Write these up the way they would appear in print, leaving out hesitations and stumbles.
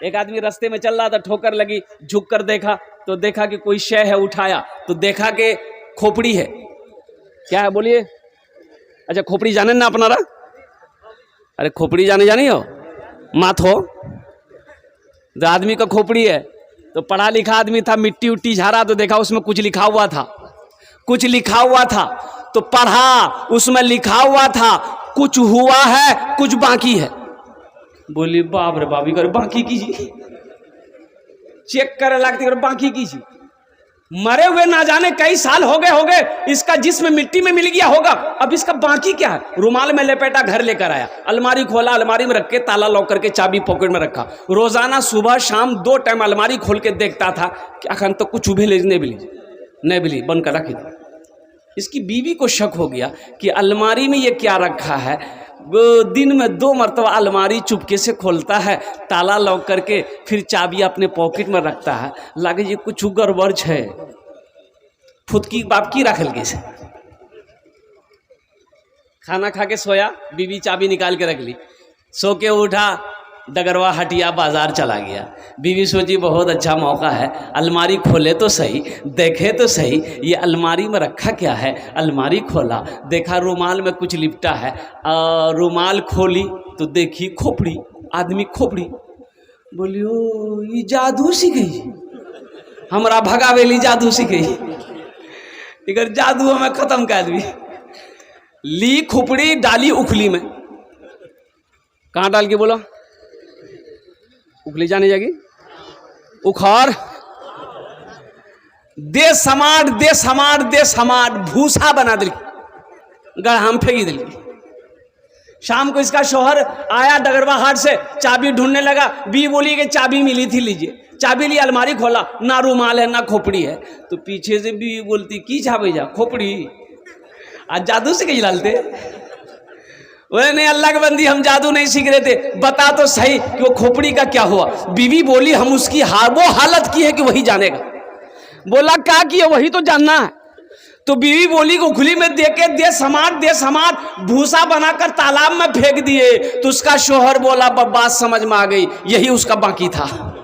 एक आदमी रास्ते में चल रहा था, ठोकर लगी, झुक कर देखा तो देखा कि कोई शय है, उठाया तो देखा कि खोपड़ी है। क्या है बोलिए? अच्छा, खोपड़ी जाने ना अपनारा? अरे खोपड़ी जाने हो माथ हो तो आदमी का खोपड़ी है। तो पढ़ा लिखा आदमी था, मिट्टी उट्टी झाड़ा तो देखा उसमें कुछ लिखा हुआ था, कुछ लिखा हुआ था। तो पढ़ा, उसमें लिखा हुआ था कुछ हुआ है कुछ बाकी है। बोली बाप रे बाप, कर बाकी कीजिए, चेक करे लगती कर बाकी कीजिए। मरे हुए ना जाने कई साल हो गए, इसका जिस्म मिट्टी में मिल गया होगा, अब इसका बाकी क्या है? रुमाल में लपेटा, घर लेकर आया, अलमारी खोला, अलमारी में रख के ताला लॉक करके चाबी पॉकेट में रखा। रोजाना सुबह शाम 2 टाइम अलमारी खोल के देखता था कि अखन तो कुछ उभे नहीं बिली बन कर रखी। इसकी बीवी को शक हो गया कि अलमारी में ये क्या रखा है। वो दिन में 2 मरतबा अलमारी चुपके से खोलता है, ताला लॉक करके, फिर चाबी अपने पॉकेट में रखता है। लागे ये कुछ गड़बड़ है, फुदकी बाप की रखल के से। खाना खा के सोया, बीवी चाबी निकाल के रख ली, सो के उठा, डगरवा हटिया बाजार चला गया। बीवी सोची बहुत अच्छा मौका है, अलमारी खोले तो सही, देखे तो सही ये अलमारी में रखा क्या है। अलमारी खोला, देखा रुमाल में कुछ लिपटा है। रुमाल खोली तो देखी खोपड़ी, आदमी खोपड़ी। बोली ओ ये जादू सीखी, हमारा भगावेली जादू सीखी, इधर जादू हमें खत्म कर दी। ली खोपड़ी, डाली उखली में। कहाँ डाल के बोला? उखली जाने जाएगी, उखाड़ दे समाट भूसा बना दिल, गढ़ाम फेंकी दिल। शाम को इसका शौहर आया डगरवा हाट से, चाबी ढूंढने लगा। बी बोली कि चाबी मिली थी, लीजिए। चाबी ली, अलमारी खोला, ना रुमाल है ना खोपड़ी है। तो पीछे से बी बोलती की छापे जा खोपड़ी, आज जादू से कहीं डालते। बोले नहीं अल्लाह के बंदी, हम जादू नहीं सीख रहे थे, बता तो सही कि वो खोपड़ी का क्या हुआ। बीवी बोली हम उसकी वो हालत की है कि वही जानेगा। बोला क्या किया, वही तो जानना है। तो बीवी बोली को खुली में देके दे समाट भूसा बनाकर तालाब में फेंक दिए। तो उसका शोहर बोला बात समझ में आ गई, यही उसका बाकी था।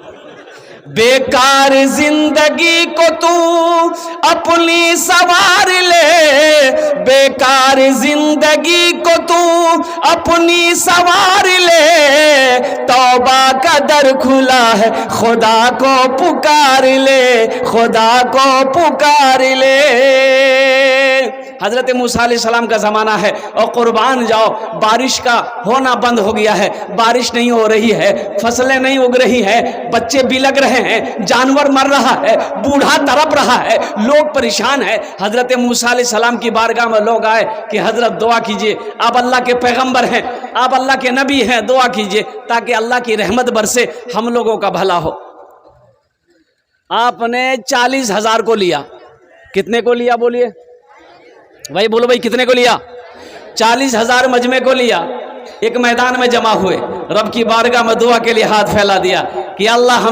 बेकार जिंदगी को तू अपनी सवार ले, बेकार जिंदगी को तू अपनी सवार ले, तौबा का दर खुला है खुदा को पुकार ले, खुदा को पुकार ले। हजरत मूसा अलैहिस्सलाम का ज़माना है और कुर्बान जाओ, बारिश का होना बंद हो गया है, बारिश नहीं हो रही है, फसलें नहीं उग रही हैं, बच्चे बिलग रहे हैं, जानवर मर रहा है, बूढ़ा तड़प रहा है, लोग परेशान है। हजरत मूसा अलैहिस्सलाम की बारगाह में लोग आए कि हजरत दुआ कीजिए, आप अल्लाह के पैगंबर हैं, आप अल्लाह के नबी हैं, दुआ कीजिए ताकि अल्लाह की रहमत बरसे, हम लोगों का भला हो। आपने 40,000 को लिया। कितने को लिया बोलिए भाई, बोलो भाई कितने को लिया? 40,000 मजमे को लिया। एक मैदान में जमा हुए, रब की बारगाह में दुआ के लिए हाथ फैला दिया कि अल्लाह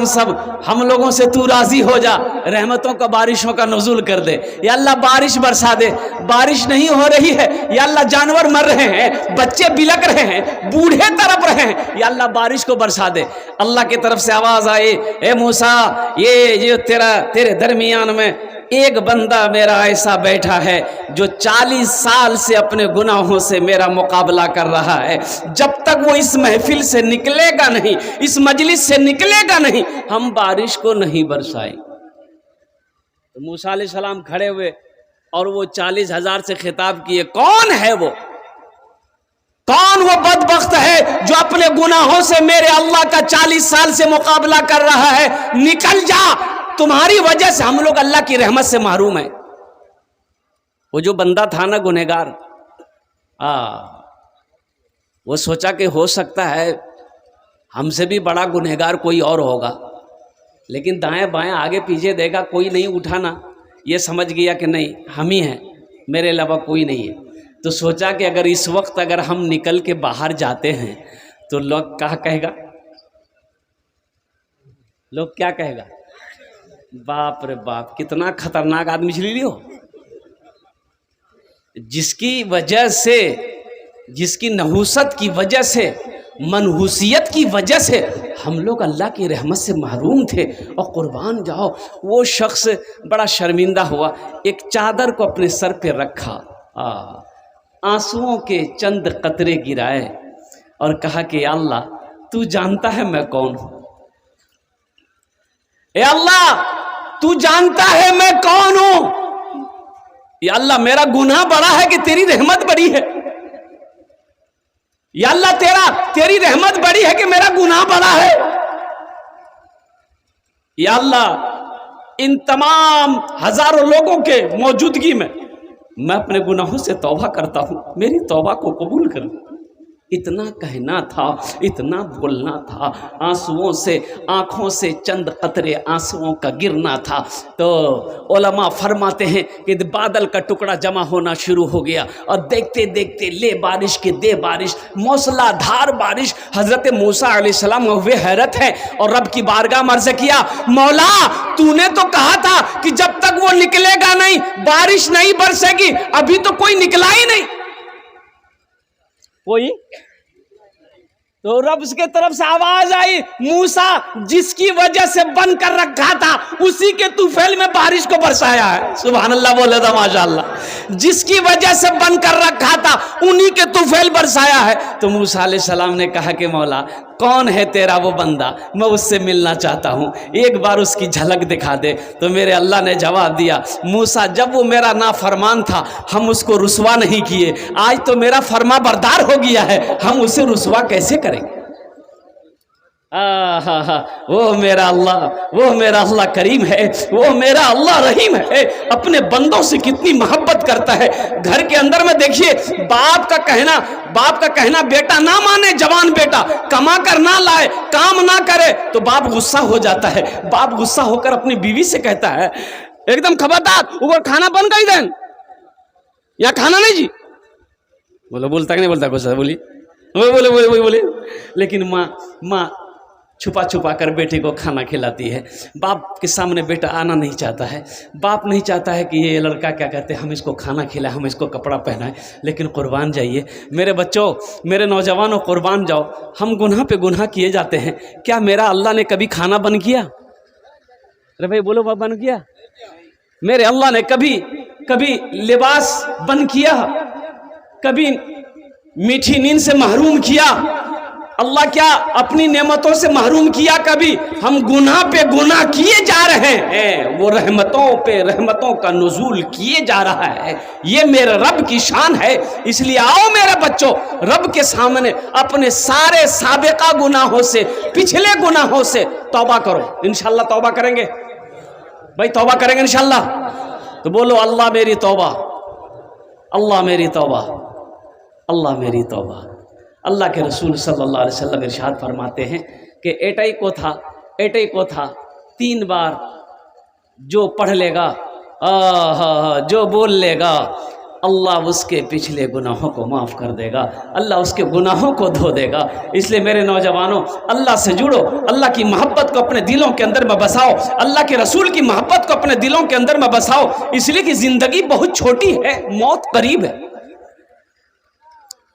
हम लोगों से तू राजी हो जा, रहमतों का बारिशों का नुज़ूल कर दे, या अल्लाह बारिश बरसा दे। बारिश नहीं हो रही है, या अल्लाह जानवर मर रहे हैं, बच्चे बिलक रहे हैं, बूढ़े तड़प रहे हैं, या अल्लाह बारिश को बरसा दे। अल्लाह की तरफ से आवाज आई, ए मूसा, ये तेरे दरमियान में एक बंदा मेरा ऐसा बैठा है जो 40 साल से अपने गुनाहों से मेरा मुकाबला कर रहा है। जब तक वो इस महफिल से निकलेगा नहीं, इस मजलिस से निकलेगा नहीं, हम बारिश को नहीं बरसाएं। तो मूसा अलैहिस्सलाम खड़े हुए और वो 40,000 से खिताब किए, कौन है वो? कौन वो बदबख्त है जो अपने गुनाहों से मेरे अल्लाह का 40 साल से मुकाबला कर रहा है? निकल जा, तुम्हारी वजह से हम लोग अल्लाह की रहमत से महरूम है। वो जो बंदा था ना गुनहगार, वो सोचा कि हो सकता है हमसे भी बड़ा गुनहगार कोई और होगा, लेकिन दाएं बाएं आगे पीछे देखा, कोई नहीं उठा ना, ये समझ गया कि नहीं हम ही हैं, मेरे अलावा कोई नहीं है। तो सोचा कि अगर इस वक्त अगर हम निकल के बाहर जाते हैं तो लोग क्या कहेगा, लोग क्या कहेगा? बाप रे बाप, कितना खतरनाक आदमी चली लियो, जिसकी वजह से, जिसकी नहुसत की वजह से मनहूसियत की वजह से हम लोग अल्लाह की रहमत से महरूम थे। और कुर्बान जाओ, वो शख्स बड़ा शर्मिंदा हुआ, एक चादर को अपने सर पे रखा, आंसुओं के चंद कतरे गिराए और कहा कि अल्लाह तू जानता है मैं कौन हूं, ए अल्लाह तू जानता है मैं कौन हूं। या अल्लाह मेरा गुनाह बड़ा है कि तेरी रहमत बड़ी है। या अल्लाह तेरी रहमत बड़ी है कि मेरा गुनाह बड़ा है। या अल्लाह इन तमाम हजारों लोगों के मौजूदगी में मैं अपने गुनाहों से तौबा करता हूं, मेरी तौबा को कबूल कर। इतना कहना था, इतना बोलना था, आंसुओं से, आंखों से चंद कतरे आंसुओं का गिरना था। तो उलमा फरमाते हैं कि बादल का टुकड़ा जमा होना शुरू हो गया और देखते देखते ले बारिश के दे बारिश, मौसलाधार बारिश। हजरत मूसा अलैहिस्सलाम हुए हैरत है और रब की बारगाह में अर्ज़ किया, मौला तूने तो कहा था कि जब तक वो निकलेगा नहीं बारिश नहीं बरसेगी, अभी तो कोई निकला ही नहीं। कोई तो रब के तरफ से आवाज आई, मूसा जिसकी वजह से बंद कर रखा था उसी के तूफैल में बारिश को बरसाया है। सुभान अल्लाह बोले था माशाअल्लाह। जिसकी वजह से बंद कर रखा था उन्हीं के तूफैल बरसाया है। तो मूसा अलैहिस्सलाम ने कहा कि मौला कौन है तेरा वो बंदा, मैं उससे मिलना चाहता हूं, एक बार उसकी झलक दिखा दे। तो मेरे अल्लाह ने जवाब दिया, मूसा जब वो मेरा नाफरमान था हम उसको रुसवा नहीं किए, आज तो मेरा फरमा बरदार हो गया है, हम उसे रुसवा कैसे करेंगे। वो मेरा अल्लाह करीम है, वो मेरा अल्लाह रहीम है, अपने बंदों से कितनी मोहब्बत करता है। घर के अंदर में देखिए बाप का कहना बेटा ना माने, जवान बेटा कमा कर ना लाए, काम ना करे तो बाप गुस्सा हो जाता है। बाप गुस्सा होकर अपनी बीवी से कहता है, एकदम खबरदार ऊपर खाना बन गई देन, या खाना नहीं जी, बोलता कि नहीं बोलता, गुस्सा बोले। लेकिन माँ छुपा छुपा कर बेटे को खाना खिलाती है। बाप के सामने बेटा आना नहीं चाहता है, बाप नहीं चाहता है कि ये लड़का क्या कहते हैं हम इसको खाना खिलाएं, हम इसको कपड़ा पहनाएं। लेकिन कुर्बान जाइए मेरे बच्चों, मेरे नौजवानों, कुर्बान जाओ। हम गुनाह पे गुनाह किए जाते हैं। क्या मेरा अल्लाह ने कभी खाना बंद किया? अरे भाई बोलो, बाप बंद किया? मेरे अल्लाह ने कभी लिबास बंद किया? कभी मीठी नींद से महरूम किया? अल्लाह क्या अपनी नेमतों से महरूम किया? कभी हम गुनाह पे गुनाह किए जा रहे हैं, वो रहमतों पे रहमतों का नुज़ूल किए जा रहा है। ये मेरे रब की शान है। इसलिए आओ मेरे बच्चों, रब के सामने अपने सारे साबिका गुनाहों से, पिछले गुनाहों से तौबा करो। इंशाअल्लाह तौबा करेंगे भाई, तौबा करेंगे इंशाअल्लाह। तो बोलो अल्लाह मेरी तौबा, अल्लाह मेरी तौबा, अल्लाह मेरी तौबा। अल्लाह के रसूल सल्लल्लाहु अलैहि वसल्लम इरशाद फरमाते हैं कि एटई को था 3 बार जो पढ़ लेगा, जो बोल लेगा, अल्लाह उसके पिछले गुनाहों को माफ़ कर देगा, अल्लाह उसके गुनाहों को धो देगा। इसलिए मेरे नौजवानों, अल्लाह से जुड़ो, अल्लाह की मोहब्बत को अपने दिलों के अंदर में बसाओ, अल्लाह के रसूल की मोहब्बत को अपने दिलों के अंदर में बसाओ। इसलिए कि ज़िंदगी बहुत छोटी है, मौत करीब है।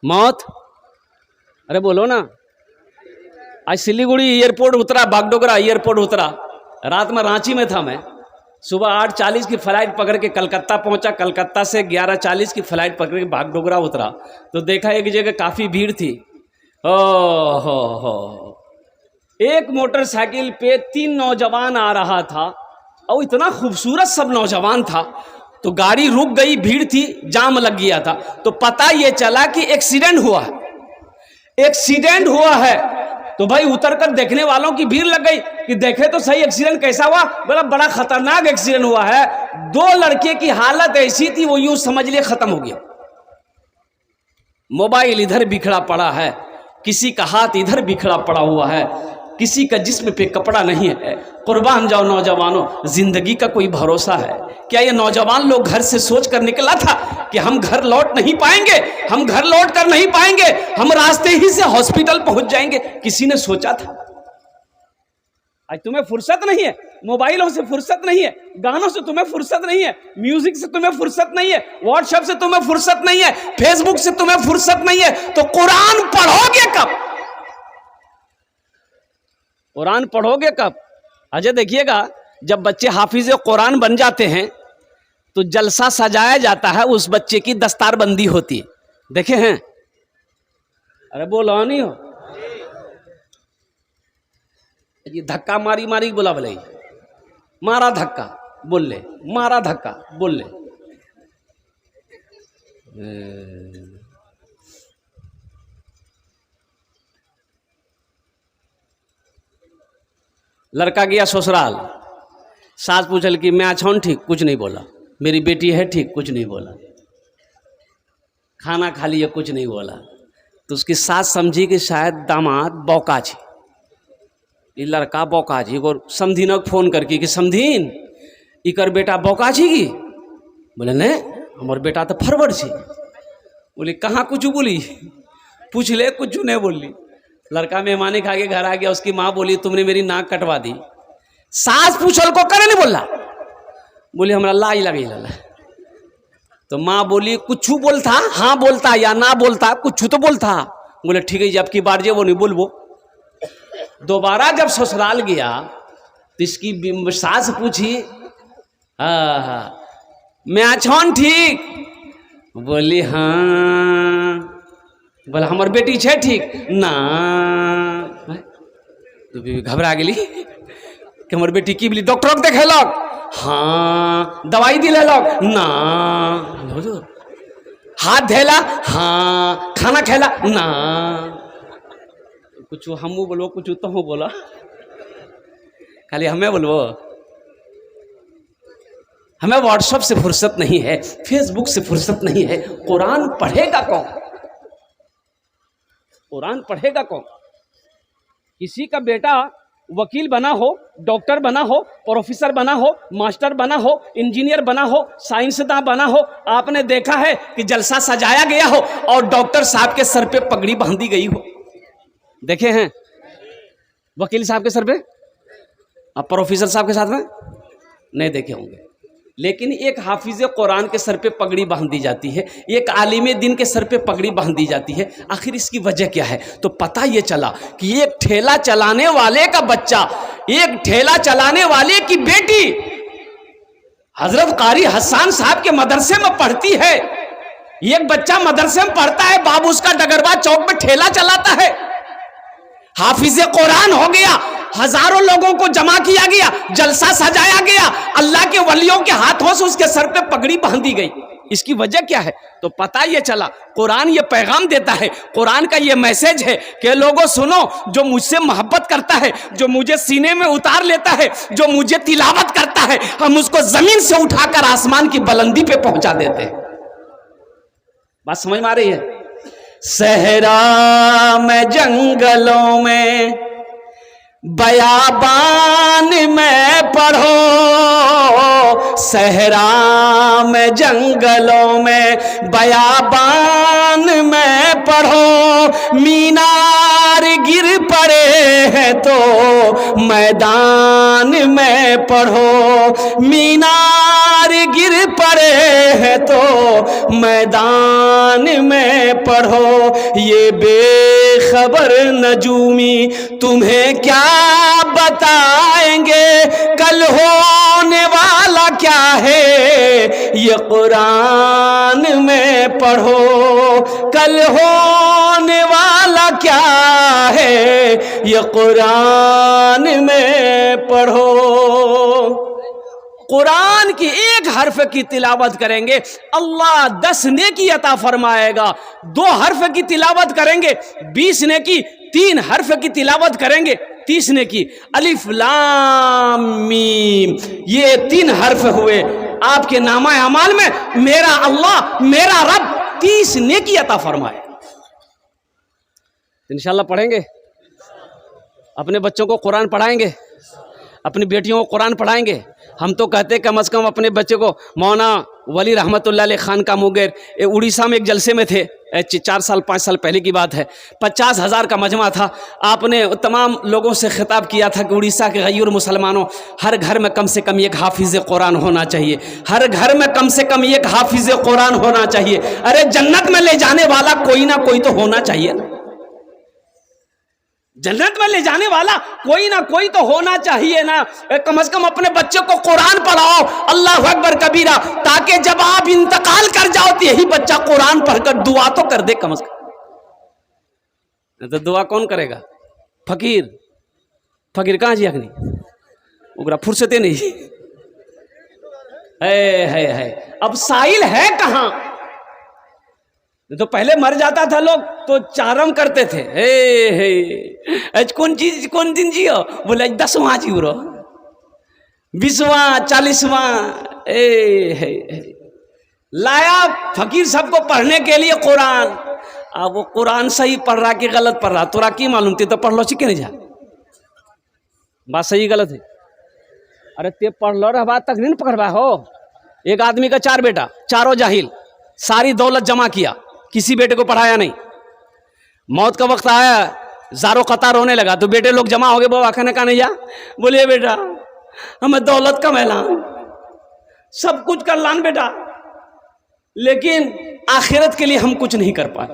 मौत, अरे बोलो ना। आज सिलीगुड़ी एयरपोर्ट उतरा, बागडोगरा एयरपोर्ट उतरा, रात में रांची में था मैं। सुबह 8:40 की फ़्लाइट पकड़ के कलकत्ता पहुंचा, कलकत्ता से 11:40 की फ़्लाइट पकड़ के बागडोगरा उतरा। तो देखा एक जगह काफ़ी भीड़ थी। हो एक मोटरसाइकिल पे 3 नौजवान आ रहा था और इतना खूबसूरत सब नौजवान था। तो गाड़ी रुक गई, भीड़ थी, जाम लग गया था। तो पता ये चला कि एक्सीडेंट हुआ है। तो भाई उतर कर देखने वालों की भीड़ लग गई कि देखे तो सही एक्सीडेंट कैसा हुआ। बोला बड़ा खतरनाक एक्सीडेंट हुआ है, 2 लड़के की हालत ऐसी थी वो यूं समझ लिए खत्म हो गया। मोबाइल इधर बिखरा पड़ा है, किसी का हाथ इधर बिखरा पड़ा हुआ है, किसी का जिस्म पे कपड़ा नहीं है। कुर्बान जाओ नौजवानों, जिंदगी का कोई भरोसा है क्या? ये नौजवान लोग घर से सोच कर निकला था कि हम घर लौट नहीं पाएंगे, हम घर लौट कर नहीं पाएंगे, हम रास्ते ही से हॉस्पिटल पहुंच जाएंगे? किसी ने सोचा था? आज तुम्हें फुर्सत नहीं है, मोबाइलों से फुर्सत नहीं है, गानों से तुम्हें फुर्सत नहीं है, म्यूजिक से तुम्हें फुर्सत नहीं है, व्हाट्सएप से तुम्हें फुर्सत नहीं है, फेसबुक से तुम्हें फुर्सत नहीं है, तो कुरान पढ़ोगे कब? कुरान पढ़ोगे कब? अजय देखिएगा, जब बच्चे हाफिज कुरान बन जाते हैं तो जलसा सजाया जाता है, उस बच्चे की दस्तारबंदी होती है। देखे हैं? अरे बोलो नहीं हो ये धक्का मारी मारी बोला बोले, मारा धक्का बोल ले, मारा धक्का बोल ले। लड़का गया ससुराल, सास पूछल कि मैं अच्छा हूं, ठीक, कुछ नहीं बोला। मेरी बेटी है, ठीक, कुछ नहीं बोला। खाना खा लिया, कुछ नहीं बोला। तो उसकी सास समझी कि शायद दामाद बौका छी, ये लड़का बौका छी। एगो समधीनक फोन करके कि समधीन इकर बेटा बौका छी की? बोले नहीं, हमार बेटा तो फरवर छी। बोली कहाँ कुछ बोली? पूछ ले, कुछ नहीं बोली। लड़का मेहमानी खा के घर आ गया, उसकी माँ बोली तुमने मेरी नाक कटवा दी। सास पूछल को करे नहीं बोला, बोली हमरा लाई लगी लला। तो माँ बोली कुछ बोलता, हाँ बोलता या ना बोलता, कुछ तो बोलता। बोले ठीक है, जब की बार जे वो नहीं बोलबो। दोबारा जब ससुराल गया तो इसकी सास पूछी, हाँ मैं अच्छा ठीक? बोली हाँ। बोला हमार बेटी छे ठीक ना? तो घबरा गेली कि हमार बेटी की बोली डॉक्टर देखेलक? हाँ। दवाई दिलेलक? ना। हाथ धैला? हाँ। खाना खेला? ना। कुछ हमू बोलो, कुछ तो हो बोला, खाली हमें बोलो। हमें व्हाट्सएप से फुर्सत नहीं है, फेसबुक से फुर्सत नहीं है। कुरान पढ़ेगा कौन? कुरान पढ़ेगा कौन? किसी का बेटा वकील बना हो, डॉक्टर बना हो, प्रोफेसर बना हो, मास्टर बना हो, इंजीनियर बना हो, साइंसदान बना हो, आपने देखा है कि जलसा सजाया गया हो और डॉक्टर साहब के सर पे पगड़ी बांधी गई हो? देखे हैं? वकील साहब के सर पे, अब प्रोफेसर साहब के साथ में नहीं देखे होंगे। लेकिन एक हाफिज कुरान के सर पे पगड़ी बांध दी जाती है, एक आलिम दिन के सर पे पगड़ी बांध दी जाती है। आखिर इसकी वजह क्या है? तो पता ये चला कि एक ठेला चलाने वाले का बच्चा, एक ठेला चलाने वाले की बेटी हजरत कारी हसन साहब के मदरसे में पढ़ती है। एक बच्चा मदरसे में पढ़ता है, बाबू उसका डगरवा चौक में ठेला चलाता है। हाफिज कुरान हो गया, हजारों लोगों को जमा किया गया, जलसा सजाया गया, अल्लाह के वलियों के हाथों से उसके सर पे पगड़ी बांधी गई। इसकी वजह क्या है? तो पता ये चला, कुरान ये पैगाम देता है, कुरान का ये मैसेज है कि लोगों सुनो, जो मुझसे मोहब्बत करता है, जो मुझे सीने में उतार लेता है, जो मुझे तिलावत करता है, हम उसको जमीन से उठाकर आसमान की बुलंदी पे पहुंचा देते हैं। बात समझ में आ रही है? सहरा में, जंगलों में, बयाबान में पढ़ो, सहरा में, जंगलों में, बयाबान में पढ़ो। मीनार गिर पड़े हैं तो मैदान में पढ़ो, मीनार गिर पड़े हैं तो मैदान में पढ़ो। ये बेखबर नजूमी तुम्हें क्या बताएंगे, कल होने वाला क्या है ये कुरान में पढ़ो, कल होने वाला क्या है ये कुरान में पढ़ो। कुरान की एक हर्फ की तिलावत करेंगे, अल्लाह 10 नेकी अता फरमाएगा। 2 हर्फ की तिलावत करेंगे 20 नेकी, 3 हर्फ की तिलावत करेंगे 30 नेकी। अलिफ लाम मीम, ये 3 हर्फ हुए आपके नामा अमाल में। मेरा अल्लाह, मेरा रब 30 नेकी अता फरमाए। इंशाल्लाह पढ़ेंगे, अपने बच्चों को कुरान पढ़ाएंगे, अपनी बेटियों को कुरान पढ़ाएंगे। हम तो कहते कम से कम अपने बच्चे को मौना वली रहमतुल्लाह अलैह खान का मुगैर उड़ीसा में एक जलसे में थे, 4 साल 5 साल पहले की बात है। 50,000 का मजमा था। आपने तमाम लोगों से खिताब किया था कि उड़ीसा के गैर मुसलमानों, हर घर में कम से कम एक हाफिज कुरान होना चाहिए, हर घर में कम से कम एक हाफिज कुरान होना चाहिए। अरे जन्नत में ले जाने वाला कोई ना कोई तो होना चाहिए ना। जन्नत में ले जाने वाला कोई ना कोई तो होना चाहिए ना। कम से कम अपने बच्चे को कुरान पढ़ाओ, अल्लाह अकबर कबीरा, ताकि जब आप इंतकाल कर जाओ तो यही बच्चा कुरान पढ़कर दुआ तो कर दे कम से कम। तो दुआ कौन करेगा? फकीर। फकीर कहाँ जी अग्नि उगरा फुर्सते नहीं है। अब साइल है कहाँ? तो पहले मर जाता था लोग तो चारम करते थे, हे कौन दिन जियो? बोले 10वां जीरो, 20वां, 40वां। लाया फकीर सबको पढ़ने के लिए कुरान। अब वो कुरान सही पढ़ रहा कि गलत पढ़ रहा तोरा की मालूम? ते तो पढ़ लो चिके नहीं जा, बात सही गलत है। अरे ते पढ़ लो रहा बात तक नहीं पकड़वा हो। एक आदमी का 4 बेटा, चारों जाहिल, सारी दौलत जमा किया, किसी बेटे को पढ़ाया नहीं। मौत का वक्त आया, ज़ारो कतार रोने लगा तो बेटे लोग जमा हो गए। बाबा खाने का नहीं जा, बोलिए बेटा हमें दौलत का मैलान, सब कुछ कर लान बेटा, लेकिन आखिरत के लिए हम कुछ नहीं कर पाए।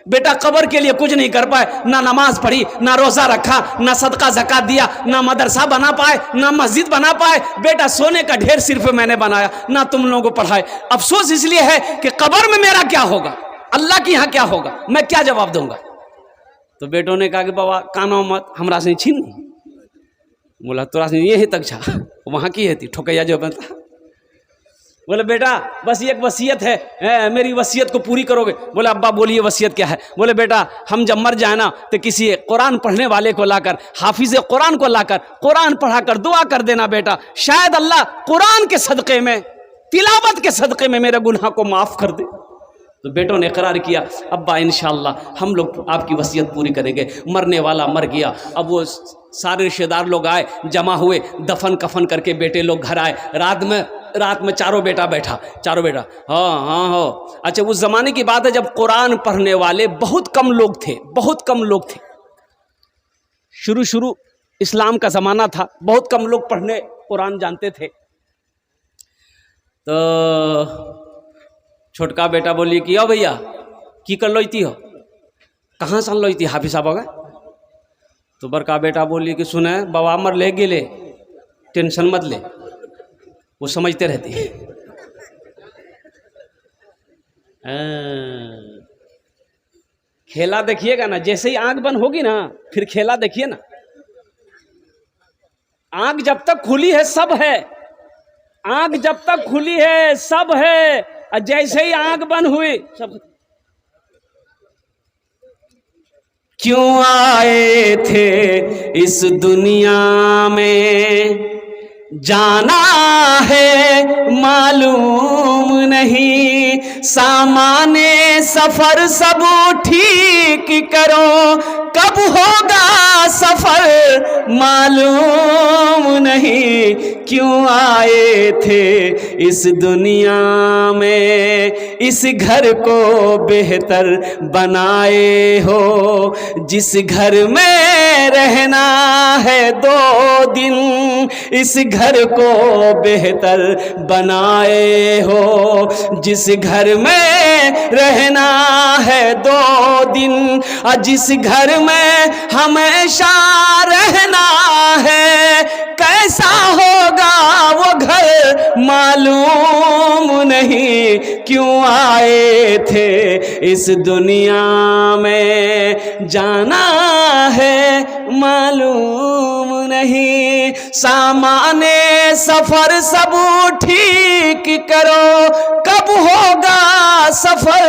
बेटा कब्र के लिए कुछ नहीं कर पाए, ना नमाज पढ़ी, ना रोजा रखा, ना सदका ज़कात दिया, ना मदरसा बना पाए, ना मस्जिद बना पाए। बेटा सोने का ढेर सिर्फ मैंने बनाया, ना तुम लोगों को पढ़ाए। अफसोस इसलिए है कि कब्र में मेरा क्या होगा, अल्लाह के यहाँ क्या होगा, मैं क्या जवाब दूंगा? तो बेटों ने कहा कि बाबा कानो मत, हमरा से छीन। बोला तोरा से ये ही तक छा, वहाँ की है थी ठोकैया जो बनता। बोले बेटा बस एक वसीयत है, मेरी वसीयत को पूरी करोगे? बोले अब्बा बोलिए वसीयत क्या है? बोले बेटा हम जब मर जाए ना तो किसी कुरान पढ़ने वाले को लाकर, हाफिज कुरान को लाकर कुरान पढ़ाकर दुआ कर देना बेटा, शायद अल्लाह कुरान के सदक़े में, तिलावत के सदक़े में मेरे गुनाह को माफ़ कर दे। तो बेटों ने इकरार किया, अब्बा इंशाअल्लाह हम लोग आपकी वसीयत पूरी करेंगे। मरने वाला मर गया। अब वो सारे रिश्तेदार लोग आए, जमा हुए, दफन कफन करके बेटे लोग घर आए। रात में चारों बेटा बैठा, चारों बेटा हाँ। अच्छा उस ज़माने की बात है जब कुरान पढ़ने वाले बहुत कम लोग थे, बहुत कम लोग थे। शुरू इस्लाम का ज़माना था, बहुत कम लोग पढ़ने कुरान जानते थे। तो छोटका बेटा बोली कि ओ भैया की कर लोती हो, कहाँ सन लोती हाफिज साहब होगा? तो बड़का बेटा बोली कि सुने बाबा मर ले गेले, टेंशन मत ले, वो समझते रहती है। खेला देखिएगा ना, जैसे ही आंख बंद होगी ना फिर खेला देखिए ना। आंख जब तक खुली है सब है, आंख जब तक खुली है सब है, और जैसे ही आंख बंद हुई सब। क्यों आए थे इस दुनिया में, जाना है मालूम नहीं, सामाने सफर सब ठीक करो, कब होगा सफर मालूम नहीं। क्यों आए थे इस दुनिया में, इस घर को बेहतर बनाए हो, जिस घर में रहना है 2 दिन, इस घर को बेहतर बनाए हो, जिस घर में रहना है 2 दिन, और जिस घर में हमेशा रहना है, कैसा होगा वो घर मालूम नहीं। क्यों आए थे इस दुनिया में, जाना है मालूम नहीं, सामाने सफर सब ठीक करो, कब होगा सफर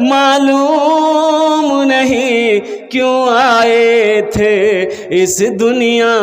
मालूम नहीं। क्यों आए थे इस दुनिया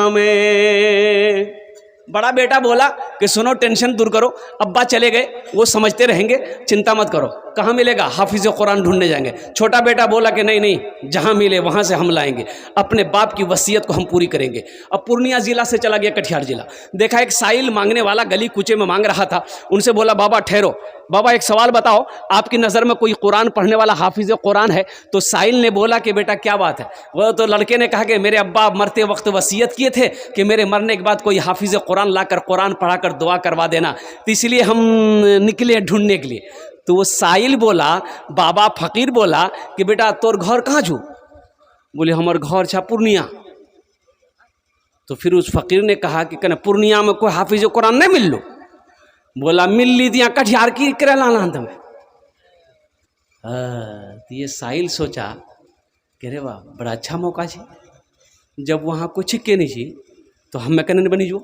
में। बड़ा बेटा बोला कि सुनो टेंशन दूर करो, अब्बा चले गए वो समझते रहेंगे, चिंता मत करो, कहाँ मिलेगा? हाफिज़ कुरान ढूंढने जाएंगे। छोटा बेटा बोला कि नहीं जहाँ मिले वहाँ से हम लाएंगे, अपने बाप की वसीयत को हम पूरी करेंगे। अब पूर्णिया ज़िला से चला गया कटिहार ज़िला, देखा एक साइल मांगने वाला गली कूचे में मांग रहा था। उनसे बोला बाबा ठहरो, बाबा एक सवाल बताओ, आपकी नज़र में कोई कुरान पढ़ने वाला हाफिज़ कुरान है? तो साइल ने बोला कि बेटा क्या बात है? वो तो लड़के ने कहा कि मेरे अब्बा मरते वक्त वसीयत किए थे कि मेरे मरने के बाद कोई हाफिज़ कुरान लाकर कुरान पढ़ाकर दुआ करवा देना, तो इसलिए हम निकले ढूंढने के लिए। तो वो साइल बोला, बाबा फ़कीर बोला कि बेटा तोर घर कहाँ छू? बोले हमार घर छा पूर्णिया। तो फिर उस फकीर ने कहा कि कने पूर्णिया में कोई हाफिज कुरान नहीं मिल लो? बोला मिल ली दिया कटिहार की करेला नांद में। तो ये साहिल सोचा कि अरे वाह बड़ा अच्छा मौका है, जब वहाँ कुछ के नहीं छी तो हम में कने बनी जो।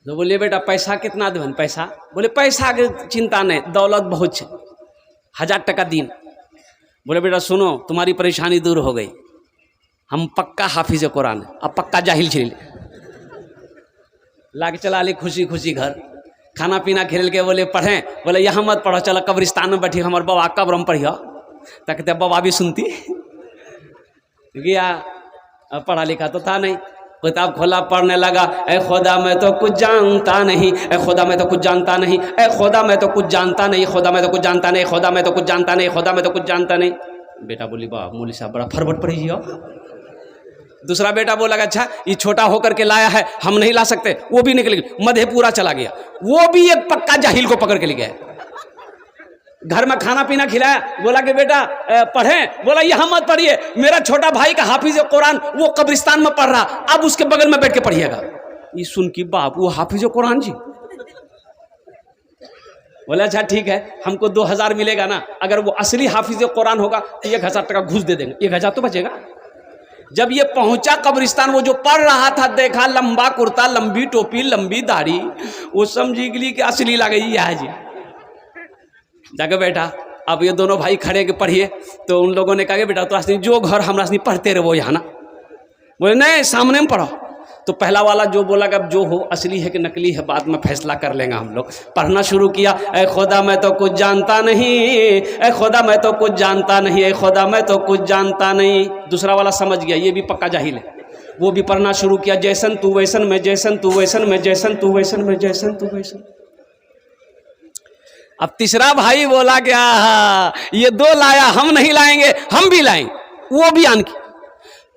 तो बोले बेटा पैसा कितना देवन? पैसा? बोले पैसा के चिंता नहीं, दौलत बहुत है, 1000 टका दिन। बोले बेटा सुनो तुम्हारी परेशानी दूर हो गई, हम पक्का हाफिज कुरान है, अब पक्का जाहिल छिल ला के चला ले खुशी खुशी घर, खाना पीना खेल के बोले पढ़ें। बोले यहाँ मत पढ़ो, चलो कब्रिस्तान में बैठी हमारे बाबा कब्र में पढ़ियो, ताकि बाबा भी सुनती। गया पढ़ा लिखा तो था नहीं, किताब खोला पढ़ने लगा। ए खुदा मैं तो कुछ जानता नहीं, ए खुदा मैं तो कुछ जानता नहीं, ए खुदा मैं तो कुछ जानता नहीं, खुदा मैं तो कुछ जानता नहीं, खुदा मैं तो कुछ जानता नहीं, खुदा मैं तो कुछ जानता नहीं। बेटा बोली वाह मौलवी साहब बड़ा फरबट पढ़ी हो। दूसरा बेटा बोला अच्छा ये छोटा होकर के लाया है, हम नहीं ला सकते, वो भी निकल गया, मधेपुरा चला गया, वो भी एक पक्का जाहिल को पकड़ के ले गया। घर में खाना पीना खिलाया, बोला कि बेटा पढ़ें। बोला यहाँ मत पढ़िए, मेरा छोटा भाई का हाफिज कुरान वो कब्रिस्तान में पढ़ रहा, अब उसके बगल में बैठ के पढ़िएगा। ये सुन की बाप वो हाफिज कुरान जी। बोला अच्छा ठीक है, हमको 2000 मिलेगा ना, अगर वो असली हाफिज कुरान होगा तो 1000 टका घूस दे देंगे, 1000 तो बचेगा। जब ये पहुंचा कब्रिस्तान, वो जो पढ़ रहा था देखा लंबा कुर्ता, लंबी टोपी, लंबी दाढ़ी, वो समझी गई कि असली लग गई है जी। जाके बैठा, अब ये दोनों भाई खड़े के पढ़िए, तो उन लोगों ने कहा कि बेटा तो असली जो घर हमरा असली पढ़ते रहे वो यहाँ ना। बोले नहीं सामने में पढ़ो। तो पहला वाला जो बोला कि अब जो हो असली है कि नकली है बाद में फैसला कर लेंगे हम लोग। पढ़ना शुरू किया, ए खुदा मैं तो कुछ जानता नहीं, ए खुदा मैं तो कुछ जानता नहीं, ए खुदा मैं तो कुछ जानता नहीं। दूसरा वाला समझ गया ये भी पक्का जाहिल है, वो भी पढ़ना शुरू किया, जैसन तू वैसन में, जैसन तू वैसन में, जैसन तू वैसन में, जैसन तू वैसन। अब तीसरा भाई बोला क्या ये 2 लाया, हम नहीं लाएंगे, हम भी लाएंगे, वो भी आन की।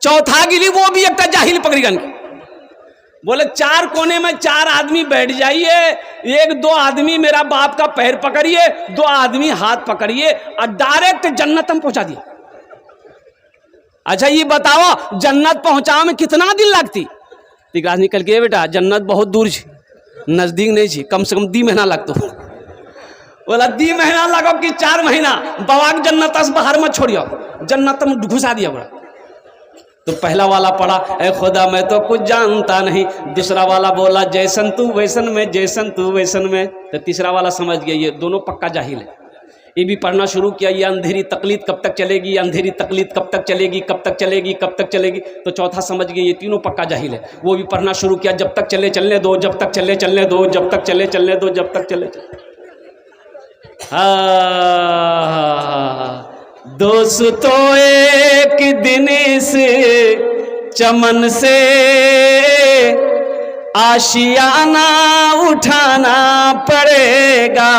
चौथा गिली वो भी एक जाहिल पकड़ी गन की। बोले 4 कोने में 4 आदमी बैठ जाइए, 1-2 आदमी मेरा बाप का पैर पकड़िए, 2 आदमी हाथ पकड़िए और डायरेक्ट जन्नत में पहुंचा दिया। अच्छा ये बताओ जन्नत पहुंचाओ में कितना दिन लगती? तिकास निकल के बेटा जन्नत बहुत दूर है, नजदीक नहीं है, कम से कम 2 महीना लगतो। बोला 2 महीना लगो कि 4 महीना, बवाक जन्नत से बाहर में छोड़ियो, जन्नत में घुसा दिया बड़ा। तो पहला वाला पढ़ा ए खुदा मैं तो कुछ जानता नहीं, दूसरा वाला बोला जैसन तू वैसन में, जैसन तू वैसन में। तो तीसरा वाला समझ गया ये दोनों पक्का जाहिल है। ये भी पढ़ना शुरू किया, ये अंधेरी तकलीद कब तक चलेगी, अंधेरी तकलीद कब तक चलेगी, कब तक चलेगी, कब तक चलेगी। तो चौथा समझ गया ये तीनों पक्का जाहिल है। वो भी पढ़ना शुरू किया, जब तक चले चलने दो, जब तक चले चलने दो, जब तक चले चलने दो, जब तक चले। दोस्तों एक दिन इस चमन से आशियाना उठाना पड़ेगा।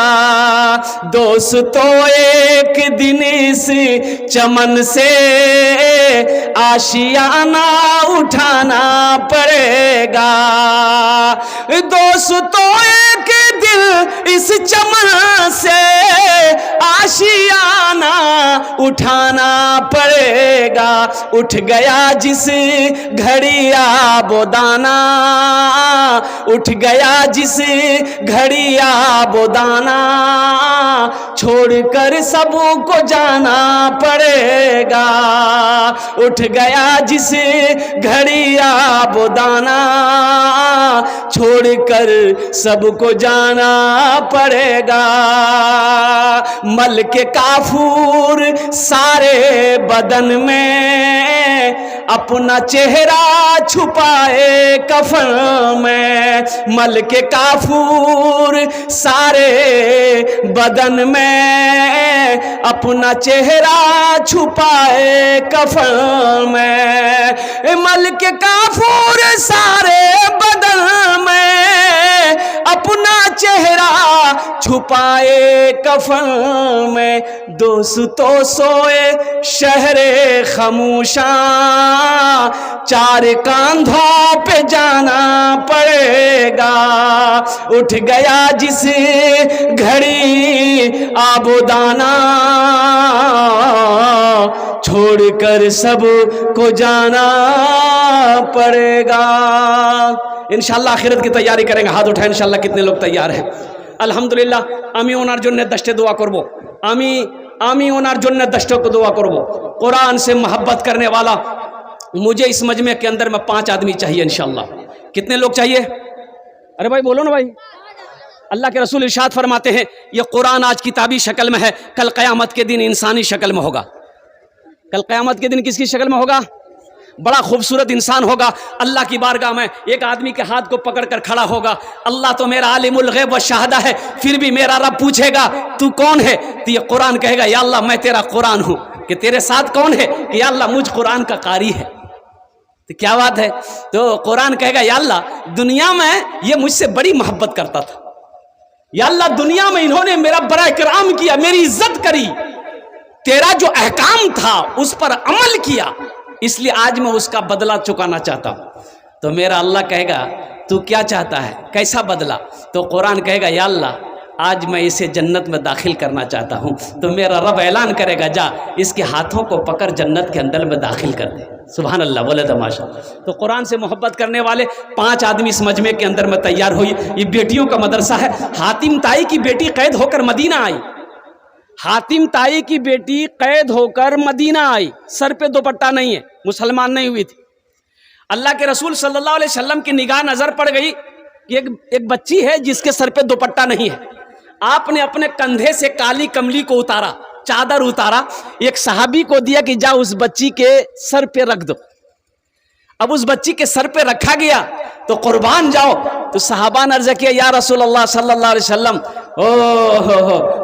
दोस्तों एक दिन इस चमन से आशियाना उठाना पड़ेगा। दोस्तों एक दिन इस चमन से आशियाना उठाना पड़ेगा। उठ गया जिस घड़िया बोदाना, उठ गया जिस घड़िया बोदाना, छोड़कर सबको जाना पड़ेगा। उठ गया जिस घड़िया बोदाना, छोड़कर सबको जाना पड़ेगा। मल के काफूर सारे बदन में, अपना चेहरा छुपाए कफन में। मल के काफूर सारे बदन में, अपना चेहरा छुपाए कफन में। मल के काफूर सारे बदन में, अपना चेहरा छुपाए कफन में। दोस्तों सोए शहरे खमोशा, चार कांधों पे जाना पड़ेगा। उठ गया जिस घड़ी आबोदाना, छोड़कर सब को जाना पड़ेगा। इंशाल्लाह आखिरत की तैयारी करेंगे। हाथ उठाएं इंशाल्लाह। कितने लोग तैयार हैं? আলহামদুলিল্লাহ। আমি ওনার জন্য দশটা দোয়া করব। আমি ওনার জন্য দশটা को दुआ करब। कुरान से मोहब्बत करने वाला मुझे इस मजमे के अंदर में 5 आदमी चाहिए इंशाल्लाह। कितने लोग चाहिए? अरे भाई बोलो ना भाई। अल्लाह के रसूल इरशाद फरमाते हैं ये कुरान आज किताबी शक्ल में है, कल क़यामत के दिन इंसानी शक्ल में होगा। कल क़यामत के दिन किसकी शक्ल में होगा? बड़ा खूबसूरत इंसान होगा। अल्लाह की बारगाह में एक आदमी के हाथ को पकड़कर खड़ा होगा। अल्लाह तो मेरा आलिमुल गैब व शहादा है, फिर भी मेरा रब पूछेगा तू कौन है? तो ये कुरान कहेगा या अल्लाह मैं तेरा कुरान हूँ। कि तेरे साथ कौन है? कि या अल्लाह मुझ कुरान का कारी है। तो क्या बात है? तो कुरान कहेगा या अल्लाह दुनिया में ये मुझसे बड़ी मोहब्बत करता था, या अल्लाह दुनिया में इन्होंने मेरा बड़ा इकराम किया, मेरी इज्जत करी, तेरा जो अहकाम था उस पर अमल किया, इसलिए आज मैं उसका बदला चुकाना चाहता हूं। तो मेरा अल्लाह कहेगा तू क्या चाहता है, कैसा बदला? तो कुरान कहेगा या अल्लाह आज मैं इसे जन्नत में दाखिल करना चाहता हूं। तो मेरा रब ऐलान करेगा जा इसके हाथों को पकड़ जन्नत के अंदर में दाखिल कर दे। सुभान अल्लाह, बोले तमाशा। तो कुरान से मोहब्बत करने वाले 5 आदमी इस मजमे के अंदर में तैयार हुई। ये बेटियों का मदरसा है। हातिम ताई की बेटी कैद होकर मदीना आई। हातिम ताई की बेटी कैद होकर मदीना आई। सर पे दुपट्टा नहीं है, मुसलमान नहीं हुई थी। अल्लाह के रसूल सल्लल्लाहु अलैहि वसल्लम की निगाह नजर पड़ गई कि एक बच्ची है जिसके सर पे दुपट्टा नहीं है। आपने अपने कंधे से काली कमली को उतारा, चादर उतारा, एक सहाबी को दिया कि जा उस बच्ची के सर पे रख दो। अब उस बच्ची के सर पे रखा गया तो कुर्बान जाओ। तो सहाबा ने अर्ज़ किया या रसूल अल्लाह सल्लल्लाहु अलैहि वसल्लम ओ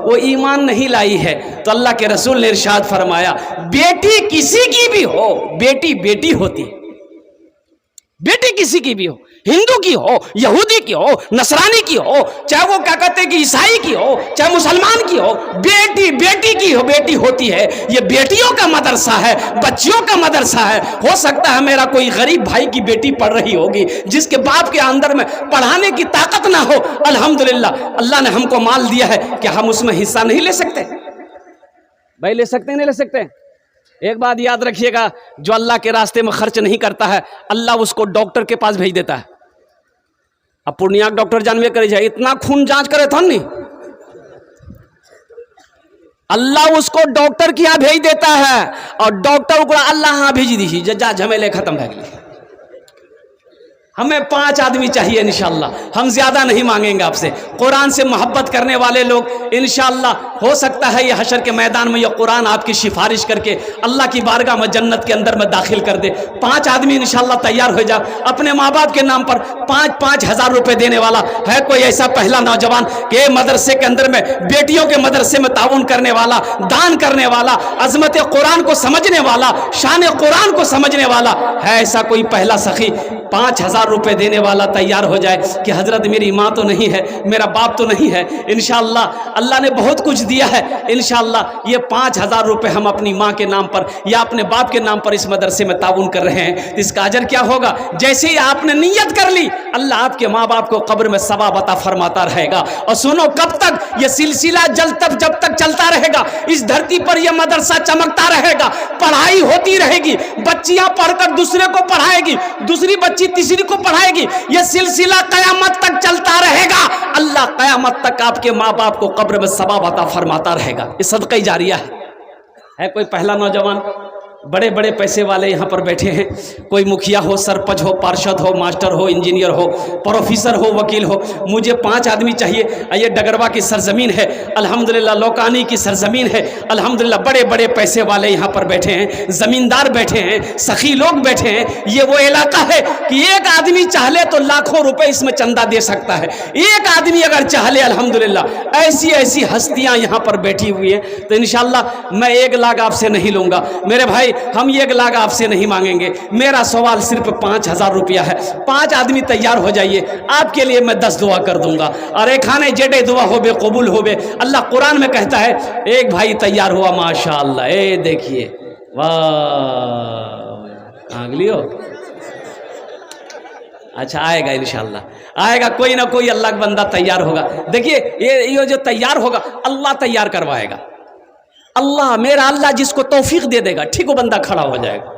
वो ईमान नहीं लाई है। तो अल्लाह के रसूल ने इरशाद फरमाया बेटी किसी की भी हो, बेटी बेटी होती है। बेटी किसी की भी हो, हिंदू की हो, यहूदी की हो, नसरानी की हो, चाहे वो क्या कहते हैं कि ईसाई की हो, चाहे मुसलमान की हो, बेटी बेटी की हो, बेटी होती है। ये बेटियों का मदरसा है, बच्चियों का मदरसा है। हो सकता है मेरा कोई गरीब भाई की बेटी पढ़ रही होगी जिसके बाप के अंदर में पढ़ाने की ताकत ना हो। अल्हम्दुलिल्लाह अल्लाह ने हमको माल दिया है कि हम उसमें हिस्सा नहीं ले सकते? भाई ले सकते नहीं ले सकते? एक बात याद रखिएगा, जो अल्लाह के रास्ते में खर्च नहीं करता है अल्लाह उसको डॉक्टर के पास भेज देता है। अब पूर्णिया डॉक्टर जानवे करे जाए इतना खून जांच करे था नहीं, अल्लाह उसको डॉक्टर के यहाँ भेज देता है और डॉक्टर को अल्लाह यहाँ भेज दी जा झमेले खत्म हो गए। हमें 5 आदमी चाहिए इंशाअल्लाह, हम ज्यादा नहीं मांगेंगे आपसे। कुरान से मोहब्बत करने वाले लोग इंशाअल्लाह हो सकता है ये हशर के मैदान में ये कुरान आपकी सिफारिश करके अल्लाह की बारगाह में जन्नत के अंदर में दाखिल कर दे। 5 आदमी इंशाअल्लाह तैयार हो जाओ। अपने माँ बाप के नाम पर 5-5 हज़ार रुपए देने वाला है कोई ऐसा पहला नौजवान के मदरसे के अंदर में, बेटियों के मदरसे में ताउन करने वाला, दान करने वाला, अजमत कुरान को समझने वाला, शान कुरान को समझने वाला है ऐसा कोई पहला सखी 5,000 रुपए देने वाला तैयार हो जाए कि हजरत मेरी माँ तो नहीं है, मेरा बाप तो नहीं है, इंशाअल्लाह अल्लाह ने बहुत कुछ दिया है, इंशाअल्लाह ये 5,000 रुपए हम अपनी माँ के नाम पर या अपने बाप के नाम पर इस मदरसे में ताउन कर रहे हैं। तो इसका अजर क्या होगा? जैसे ही आपने नियत कर ली अल्लाह आपके माँ बाप को कब्र में सवाब अता फरमाता रहेगा। और सुनो, कब तक ये सिलसिला जब तक चलता रहेगा, इस धरती पर यह मदरसा चमकता रहेगा, पढ़ाई होती रहेगी, बच्चियां पढ़कर दूसरे को पढ़ाएगी, दूसरी बच्ची तीसरी को पढ़ाएगी, यह सिलसिला कयामत तक चलता रहेगा। अल्लाह कयामत तक आपके माँ बाप को कब्र में सवाब अता फरमाता रहेगा। ये सदका जारिया है। कोई पहला नौजवान, बड़े बड़े पैसे वाले यहाँ पर बैठे हैं, कोई मुखिया हो, सरपंच हो, पार्षद हो, मास्टर हो, इंजीनियर हो, प्रोफेसर हो, वकील हो, मुझे 5 आदमी चाहिए। ये डगरवा की सरजमीन है अल्हम्दुलिल्लाह, लौकानी की सरजमीन है अल्हम्दुलिल्लाह, बड़े बड़े पैसे वाले यहाँ पर बैठे हैं, जमींदार बैठे हैं, सखी लोग बैठे हैं। ये वो इलाका है कि एक आदमी चाहले तो लाखों रुपए इसमें चंदा दे सकता है। एक आदमी अगर चाहले अल्हम्दुलिल्लाह, ऐसी ऐसी हस्तियां यहाँ पर बैठी हुई हैं। तो इंशाअल्लाह मैं 1 लाख आपसे नहीं लूंगा मेरे भाई, हम 1 लाख आपसे नहीं मांगेंगे। मेरा सवाल सिर्फ 5,000 रुपया है। 5 आदमी तैयार हो जाइए, आपके लिए मैं 10 दुआ कर दूंगा और एक खाने जेडे दुआ होबे कबूल होबे। अल्लाह कुरान में कहता है, एक भाई तैयार हुआ माशाअल्लाह, ए देखिए, वाह अगली हो अच्छा आएगा इंशाल्लाह, आएगा कोई ना कोई अल्लाह का बंदा तैयार होगा। देखिए ये जो तैयार होगा अल्लाह तैयार करवाएगा। अल्लाह, मेरा अल्लाह जिसको तौफीक दे देगा ठीक वो बंदा खड़ा हो जाएगा।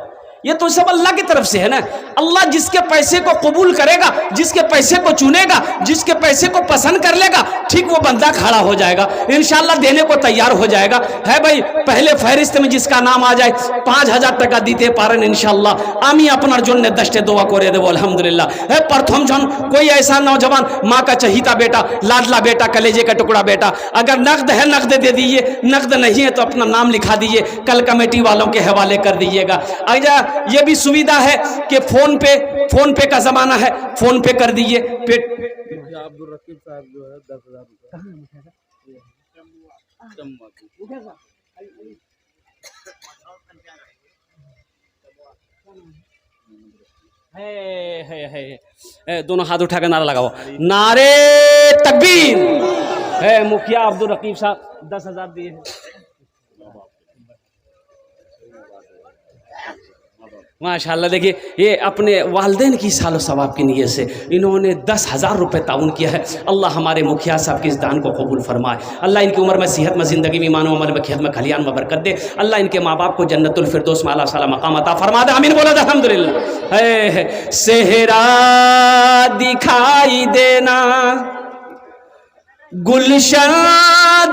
ये तो सब अल्लाह की तरफ से है ना। अल्लाह जिसके पैसे को कबूल करेगा, जिसके पैसे को चुनेगा, जिसके पैसे को पसंद कर लेगा, ठीक वो बंदा खड़ा हो जाएगा इंशाल्लाह, देने को तैयार हो जाएगा। है भाई, पहले फहरिस्त में जिसका नाम आ जाए 5000 টাকা দিতে পারেন इंशाल्लाह, আমি আপনার জন্য 10टे দোয়া করে দেবো अल्हम्दुलिल्लाह। है प्रथम जन कोई ऐसा नौजवान, माँ का चहीता बेटा, लाडला बेटा, कलेजे का टुकड़ा बेटा, अगर नकद है नकद दे दीजिए, नकद नहीं है तो अपना नाम लिखा दीजिए, कल कमेटी वालों के हवाले कर दीजिएगा। अच्छा ये भी सुविधा है कि फोन पे का जमाना है, फोन पे कर दीजिए। अब्दुल रकीब साहब जो है 10,000 है। दोनों हाथ उठा कर नारा लगाओ, नारे तकबीर। है मुखिया अब्दुल रकीब साहब 10,000 दिए हैं। माशाल्लाह, देखिए ये अपने वालदेन की सालो सवाब की नीयत से इन्होंने 10,000 रुपये ताउन किया है। अल्लाह हमारे मुखिया साहब के इस दान को कबूल फरमाए। अल्लाह इनकी उम्र में, सेहत में, ज़िंदगी में, ईमान अमल में, खिदमत में, खलियान में बरकत दे। अल्लाह इनके माँ बाप को जन्नतुल फिरदौस में आला साला मकाम अता फरमा दे। आमीन बोला अल्हम्दुलिल्लाह। है सेहरा दिखाई देना, गुलशन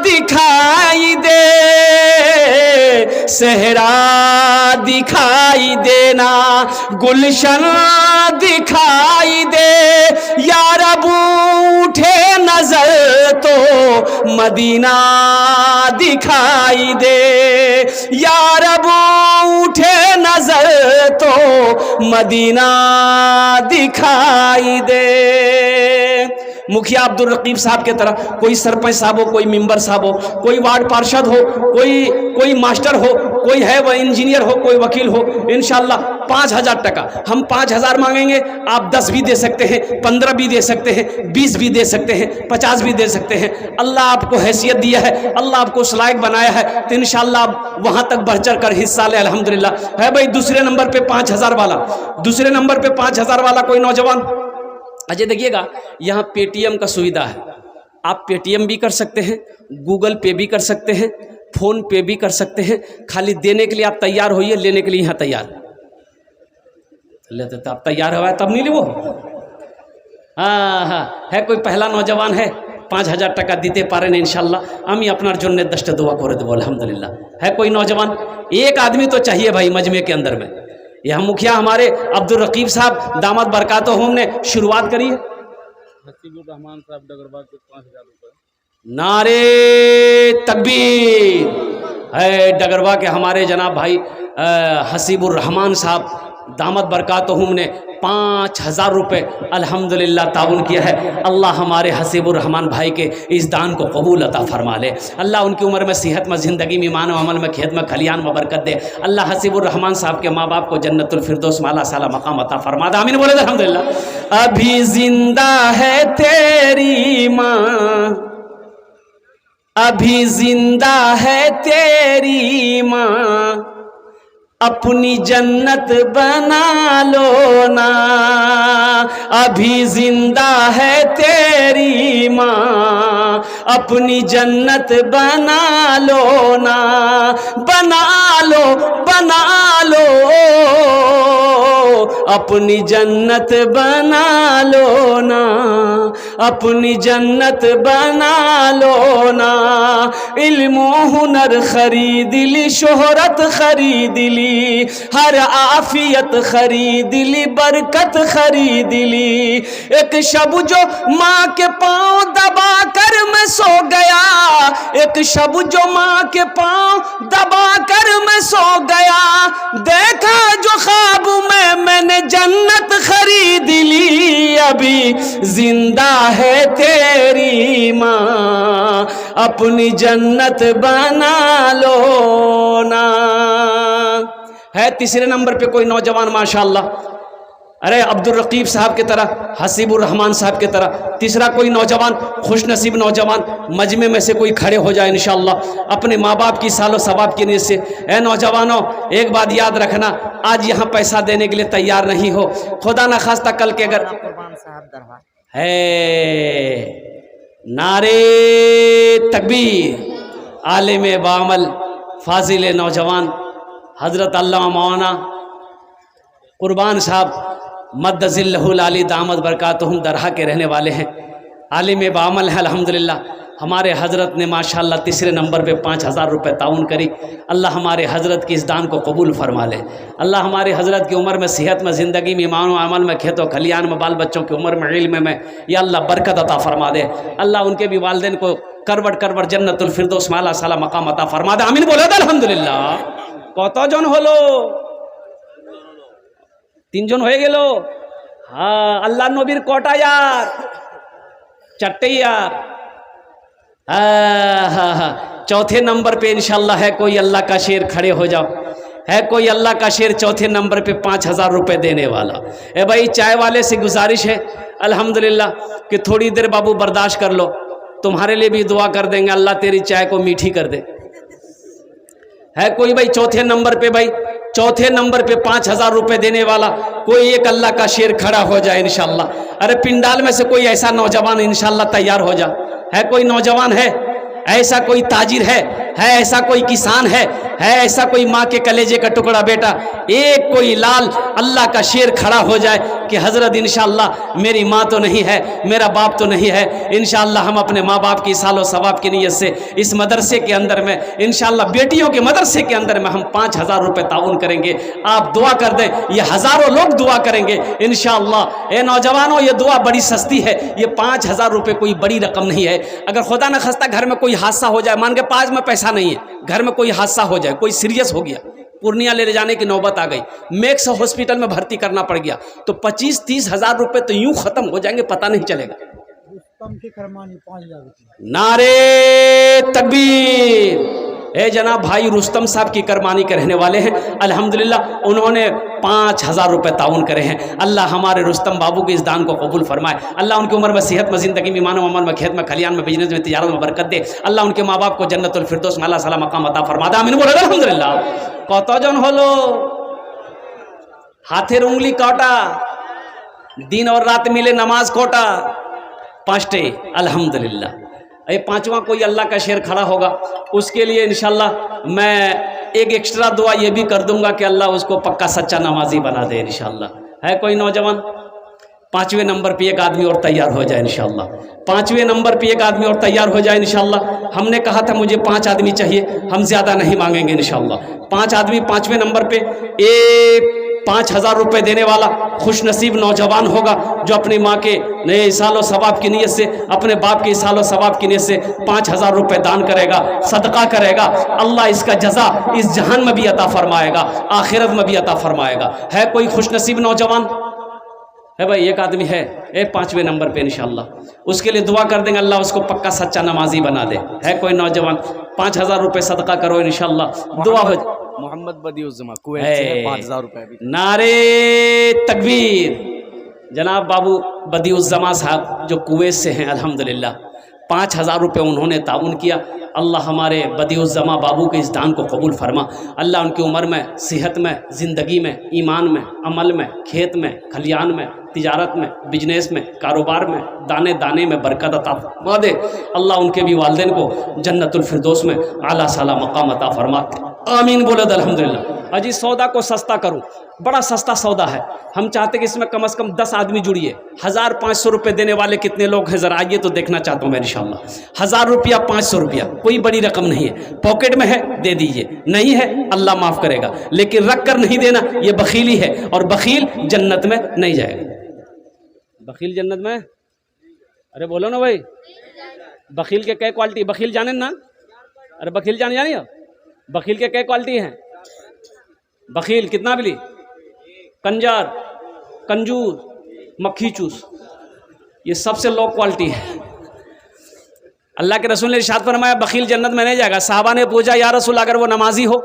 दिखाई दे, सेहरा दिखाई देना, गुलशन दिखाई दे, यार अब उठे नजर तो मदीना दिखाई दे, यार अब उठे नजर तो मदीना दिखाई दे। मुखिया अब्दुल रकीब साहब के तरह कोई सरपंच साहब हो, कोई मेंबर साहब हो, कोई वार्ड पार्षद हो, कोई मास्टर हो, कोई है वह इंजीनियर हो, कोई वकील हो, इंशाल्लाह 5,000 टका हम 5,000 मांगेंगे। आप 10 भी दे सकते हैं, 15 भी दे सकते हैं, 20 भी दे सकते हैं, 50 भी दे सकते हैं। अल्लाह आपको हैसियत दिया है, अल्लाह आपको उस लायक बनाया है, तो इंशाल्लाह आप वहाँ तक बढ़ चढ़ कर हिस्सा ले अल्हम्दुलिल्लाह। है भाई, दूसरे नंबर पे 5,000 वाला, दूसरे नंबर पे 5,000 वाला कोई नौजवान। अच्छा देखिएगा, यहाँ पेटीएम का सुविधा है, आप पेटीएम भी कर सकते हैं, गूगल पे भी कर सकते हैं, फोन पे भी कर सकते हैं। खाली देने के लिए आप तैयार होइए, लेने के लिए यहाँ तैयार लेते, तो आप तैयार हुआ तब नहीं ले वो। हाँ हाँ, है कोई पहला नौजवान है 5,000 টাকা দিতে পারেন इंशाल्लाह, আমি আপনার জন্য 10টা দোয়া করে দেবো अल्हम्दुलिल्लाह। है कोई नौजवान, एक आदमी तो चाहिए भाई मजमे के अंदर में। यह मुखिया हमारे अब्दुल रकीब साहब दामद बरकातहुम ने शुरुआत करी है। हसीबुर रहमान साहब डगरवा के 5,000 रुपये। नारे तकबीर। है डगरवा के हमारे जनाब भाई हसीबुर रहमान साहब दामद बरकातहुम ने 5,000 रुपये अल्हम्दुलिल्लाह ताउन किया है। अल्लाह हमारे हसीबुर रहमान भाई के इस दान को कबूल अता फरमा ले। अल्लाह उनकी उम्र में, सेहत में, ज़िंदगी में, ईमान अमल में, खेत में, खलियान में बरकत दे। अल्लाह हसीबुर रहमान साहब के माँ बाप को जन्नतुल फिरदौस में आला साला मकाम अता फरमा दे। आमीन बोले अल्हम्दुलिल्लाह। अभी जिंदा है तेरी माँ, अभी जिंदा है तेरी माँ, अपनी जन्नत बना लो ना, अभी जिंदा है तेरी माँ, अपनी जन्नत बना लो ना, बना लो बना लो, अपनी जन्नत बना लो ना, अपनी जन्नत बना लो ना। इल्म हुनर खरीद ली, शोहरत खरीद ली, हर आफियत खरीद ली, बरकत खरीद ली। एक शब जो माँ के पाँव दबा कर मैं सो गया, एक शब जो माँ के पाँव दबा कर मैं सो गया, देखा जो ख्वाब में मैंने जन्नत खरीद ली, अभी जिंदा है तेरी माँ, अपनी जन्नत बना लो ना। है तीसरे नंबर पे कोई नौजवान माशाल्लाह। अरे अब्दुल रकीब साहब की तरह, हसीबुर रहमान साहब की तरह। तीसरा कोई नौजवान, खुश नसीब नौजवान मजमे में से कोई खड़े हो जाए इंशाअल्लाह अपने माँ बाप की सालो सवाब की नीयत से। ए नौजवानों, एक बात याद रखना, आज यहाँ पैसा देने के लिए तैयार नहीं हो, खुदा न खास्ता कल के अगर है नारे तकबीर, आलिम बामल फाजिल नौजवान हज़रत अल्लामा मौलाना कुर्बान साहब मद्दज़िल्लहुल आली दामद बरकातुहुम दरहा के रहने वाले हैं, आलिम बामल है अल्हम्दुलिल्लाह। हमारे हज़रत ने माशाअल्लाह तीसरे नंबर पे 5,000 रुपये ताउन करी। अल्लाह हमारे हज़रत की इस दान को कबूल फरमा ले। अल्लाह हमारे हज़रत की उम्र में, सेहत में, ज़िंदगी में, ईमान व अमल में, खेतों खलियान में, बाल बच्चों की उम्र में, इल्म में या अल्लाह बरकत अता फरमा दे। अल्लाह उनके भी वालिदैन को करवट करवट जन्नतुल फिरदौस में आला साला मकाम अता फरमा दे। आमीन बोले अल्हम्दुलिल्लाह। कतজন হলো? তিনজন হয়ে গেল। हाँ, अल्लाह नबीर कोटा यार, चट्टे यार। चौथे नंबर पे इंशाल्लाह है कोई अल्लाह का शेर, खड़े हो जाओ। है कोई अल्लाह का शेर चौथे नंबर पे 5,000 रुपये देने वाला। ए भाई, चाय वाले से गुजारिश है अल्हम्दुलिल्लाह कि थोड़ी देर बाबू बर्दाश्त कर लो, तुम्हारे लिए भी दुआ कर देंगे, अल्लाह तेरी चाय को मीठी कर दे। है कोई भाई चौथे नंबर पे, भाई चौथे नंबर पे 5,000 रुपये देने वाला कोई एक अल्लाह का शेर खड़ा हो जाए इंशाल्लाह। अरे पिंडाल में से कोई ऐसा नौजवान इंशाल्लाह तैयार हो जा। है कोई नौजवान है, ऐसा कोई ताजिर है ऐसा कोई किसान है ऐसा कोई माँ के कलेजे का टुकड़ा बेटा, एक कोई लाल अल्लाह का शेर खड़ा हो जाए कि हज़रत इंशाअल्लाह मेरी माँ तो नहीं है, मेरा बाप तो नहीं है, इंशाअल्लाह हम अपने माँ बाप की सालो सवाब की नीयत से इस मदरसे के अंदर में इंशाअल्लाह बेटियों के मदरसे के अंदर में हम 5,000 रुपये ताउन करेंगे। आप दुआ कर दें, ये हज़ारों लोग दुआ करेंगे इंशाअल्लाह। ए नौजवानों, ये दुआ बड़ी सस्ती है, ये 5,000 रुपये कोई बड़ी रकम नहीं है। अगर खुदा न खास्ता घर में कोई हादसा हो जाए, मान के पास में पैसा नहीं है, घर में कोई हादसा हो जाए, कोई सीरियस हो गया, पूर्णिया ले जाने की नौबत आ गई, मैक्स हॉस्पिटल में भर्ती करना पड़ गया, तो 25-30 हज़ार रुपये तो यूं खत्म हो जाएंगे, पता नहीं चलेगा। नारे तकबीर। ए जनाब भाई रुस्तम साहब की करमानी के रहने वाले हैं अल्हम्दुलिल्लाह, उन्होंने 5,000 रुपये ताउन करे हैं। अल्लाह हमारे रुस्तम बाबू के इस दान को कबूल फरमाए। अल्लाह उनकी उम्र में, सेहत में, ज़िंदगी में, ईमान व अमल में, खेत में, खलियान में, बिजनेस में, तिजारत में बरकत दे। अल्लाह उनके माँ बाप को जन्नतुल फिरदौस में अल्लाह साला मकाम अता फरमा दे। आमीन बोले अल्हम्दुलिल्लाह। कतজন হলো? हाथेर उंगली कटा, दिन और रात मिले नमाज कोटा, 5टे अल्हम्दुलिल्लाह। ये 5वां कोई अल्लाह का शेर खड़ा होगा, उसके लिए इंशाल्लाह मैं एक एक्स्ट्रा दुआ ये भी कर दूंगा कि अल्लाह उसको पक्का सच्चा नमाजी बना दे इंशाल्लाह। है कोई नौजवान? 5वें नंबर पे एक आदमी और तैयार हो जाए इंशाल्लाह। 5वें नंबर पे एक आदमी और तैयार हो जाए इंशाल्लाह। हमने कहा था मुझे 5 आदमी चाहिए, हम ज़्यादा नहीं मांगेंगे इंशाल्लाह। 5 आदमी 5वें नंबर पे एक 5,000 रुपये देने वाला खुश नसीब नौजवान होगा जो अपनी माँ के नए सालो सवाब की नीयत से, अपने बाप के सालो सवाब की नीयत से 5,000 रुपये दान करेगा, सदका करेगा। अल्लाह इसका जजा इस जहान में भी अता फरमाएगा, आखिरत में भी अता फरमाएगा। है कोई खुश नसीब नौजवान? है भाई, एक आदमी है, एक 5वें नंबर पे इंशाल्लाह, उसके लिए दुआ कर देंगे, अल्लाह उसको पक्का सच्चा नमाजी बना दे। है कोई नौजवान? 5,000 रुपये सदका करो इंशाल्लाह, दुआ हो। मोहम्मद बदिउज़्ज़मा कुवैत से 5,000 रुपये। नारे तकबीर। जनाब बाबू बदिउज़्ज़मा साहब जो कुवैत से हैं अल्हम्दुलिल्लाह, 5,000 रुपये उन्होंने ताउन किया। अल्लाह हमारे बदिउज़्ज़मा बाबू के इस दान को कबूल फरमा। अल्लाह उनकी उम्र में, सेहत में, ज़िंदगी में, ईमान में, अमल में, खेत में, खलियान में, तिजारत में, बिजनेस में, कारोबार में, दाने दाने में बरकत अता फरमा दे। अल्लाह उनके भी वालिदैन को जन्नतुल फिरदौस में आला साला मकाम अता फरमा। आमीन बोले अल्हम्दुलिल्लाह। अजी सौदा को सस्ता करूं, बड़ा सस्ता सौदा है। हम चाहते कि इसमें कम से कम 10 आदमी जुड़िए। 1,500 रुपये देने वाले कितने लोग हैं ज़रा आइए तो देखना चाहता हूँ मैं इंशाल्लाह। 1,000 रुपया, 500 रुपया, कोई बड़ी रकम नहीं है, पॉकेट में है दे दीजिए, नहीं है अल्लाह माफ़ करेगा, लेकिन रख कर नहीं देना ये बखीली है, और बखील जन्नत में नहीं जाएगा। बखील जन्नत में? अरे बोलो ना भाई, बखील के कई क्वालिटी, बखील जाने ना? अरे बखील जानिए, बखील के कई क्वालिटी हैं? बखील कितना बिली? कंजार, कंजूस, मक्खी चूस, ये सबसे लो क्वालिटी है। अल्लाह के रसूल ने इरशाद फरमाया बखील जन्नत में नहीं जाएगा। साहबा ने पूछा या रसूल अगर वो नमाजी हो?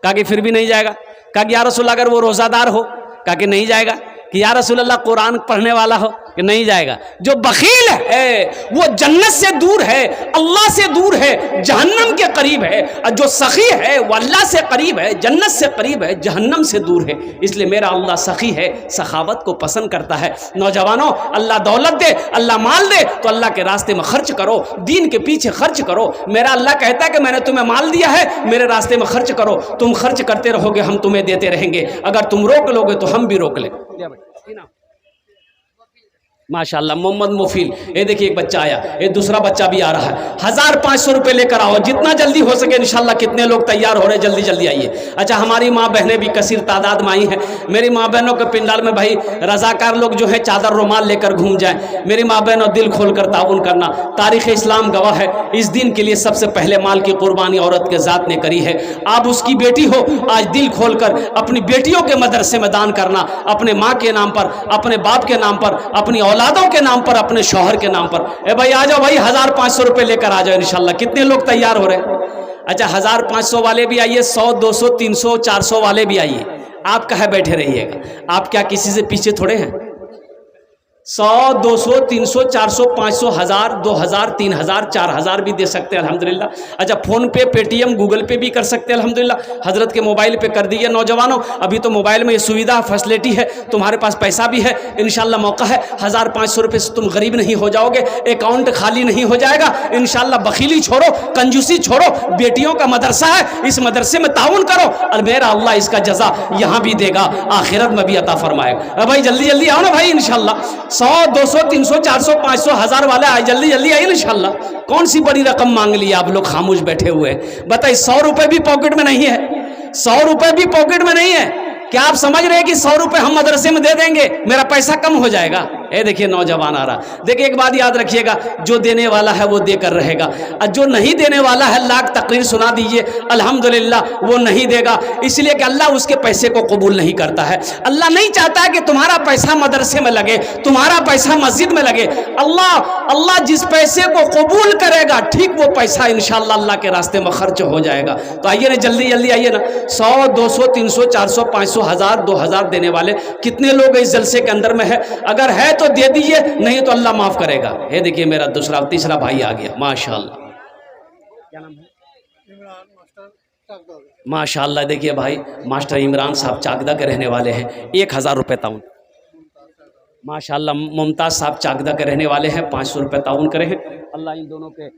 कहा कि फिर भी नहीं जाएगा। कहा कि या रसूल अगर वो रोज़ादार हो? कहा कि नहीं जाएगा। कि या रसूल अल्लाह कुरान पढ़ने वाला हो कि नहीं जाएगा। जो बखील है वो जन्नत से दूर है, अल्लाह से दूर है, जहन्नम के करीब है। और जो सखी है वो अल्लाह से करीब है, जन्नत से करीब है, जहन्नम से दूर है। इसलिए मेरा अल्लाह सखी है, सखावत को पसंद करता है। नौजवानों, अल्लाह दौलत दे, अल्लाह माल दे तो अल्लाह के रास्ते में खर्च करो, दीन के पीछे खर्च करो। मेरा अल्लाह कहता है कि मैंने तुम्हें माल दिया है, मेरे रास्ते में खर्च करो। तुम खर्च करते रहोगे, हम तुम्हें देते रहेंगे। अगर तुम रोक लोगे तो हम भी रोक लेंगे। माशाल्लाह मोहम्मद मुफील, ये देखिए एक बच्चा आया, ये दूसरा बच्चा भी आ रहा है। 1500 रुपये लेकर आओ, जितना जल्दी हो सके इंशाल्लाह। कितने लोग तैयार हो रहे हैं, जल्दी जल्दी आइए। अच्छा, हमारी माँ बहनें भी कसीर तादाद में आई हैं। मेरी माँ बहनों के पिंडाल में भाई रजाकार लोग जो है चादर रुमाल लेकर घूम जाए। मेरी माँ बहनों, दिल खोल कर ताउन करना। तारीख़ इस्लाम गवाह है, इस दिन के लिए सबसे पहले माल की कुर्बानी औरत के ज़ात ने करी है। आप उसकी बेटी हो, आज दिल खोल कर अपनी बेटियों के मदरसे में दान करना, अपने माँ के नाम पर, अपने बाप के नाम पर, अपनी औलादों के नाम पर, अपने शौहर के नाम पर। ए भाई आ जाओ भाई, 1500 रुपये लेकर आ जाओ इंशाल्लाह। कितने लोग तैयार हो रहे हैं? अच्छा, 1500 वाले भी आइए, 100, 200, 300, 400 वाले भी आइए। आप कहाँ बैठे रहिएगा? आप क्या किसी से पीछे थोड़े हैं? 100, 200, 300, 400, 500, 1000, 2000, 3000, 4000 भी दे सकते हैं अल्हम्दुलिल्लाह। अच्छा, फ़ोन पे, पेटीएम, गूगल पे भी कर सकते हैं अल्हम्दुलिल्लाह। हज़रत के मोबाइल पे कर दीजिए। नौजवानों, अभी तो मोबाइल में ये सुविधा फैसिलिटी है, तुम्हारे पास पैसा भी है, इंशाल्लाह मौका है। 1500 रुपये से तुम गरीब नहीं हो जाओगे, अकाउंट खाली नहीं हो जाएगा इंशाल्लाह। बखीली छोड़ो, कंजूसी छोड़ो, बेटियों का मदरसा है, इस मदरसे में ताउन करो और मेरा अल्लाह इसका जजा यहाँ भी देगा, आखिरत में भी अता फरमाएगा। भाई जल्दी जल्दी आओ ना भाई इंशाल्लाह। 100, 200, 300, 400, 500, 1000 वाले आए, जल्दी जल्दी आइए इंशाल्लाह। कौन सी बड़ी रकम मांग ली आप लोग खामोश बैठे हुए? बताइए, 100 रुपये भी पॉकेट में नहीं है, 100 रुपये भी पॉकेट में नहीं है। क्या आप समझ रहे हैं कि 100 रुपये हम मदरसे में दे देंगे मेरा पैसा कम हो जाएगा? ये देखिए नौजवान आ रहा। देखिए एक बात याद रखिएगा, जो देने वाला है वो देकर रहेगा, और जो नहीं देने वाला है लाख तकरीर सुना दीजिए अल्हम्दुलिल्लाह वो नहीं देगा। इसलिए कि अल्लाह उसके पैसे को कबूल नहीं करता है। अल्लाह नहीं चाहता है कि तुम्हारा पैसा मदरसे में लगे, तुम्हारा पैसा मस्जिद में लगे। अल्लाह जिस पैसे को कबूल करेगा, ठीक वो पैसा इंशाअल्लाह अल्लाह के रास्ते में खर्च हो जाएगा। तो आइए ना, जल्दी जल्दी आइए ना। 100, 200, 300, 400, 500, 1000, 2000 देने वाले कितने लोग इस जलसे के अंदर में है? अगर है तो दे दीजिए, नहीं तो अल्लाह माफ करेगा। ये देखिए मेरा तीसरा भाई आ गया, माशाअल्लाह। क्या नाम है? माशाअल्लाह। देखिए भाई, मास्टर इमरान साहब चाकदा के रहने वाले हैं। 1000 रुपये ताउन। माशाअल्लाह, मुमताज़ साहब चाकदा के रहने वाले हैं, 500 रुपये ताउन करे हैं। अल्लाह इन दोनों के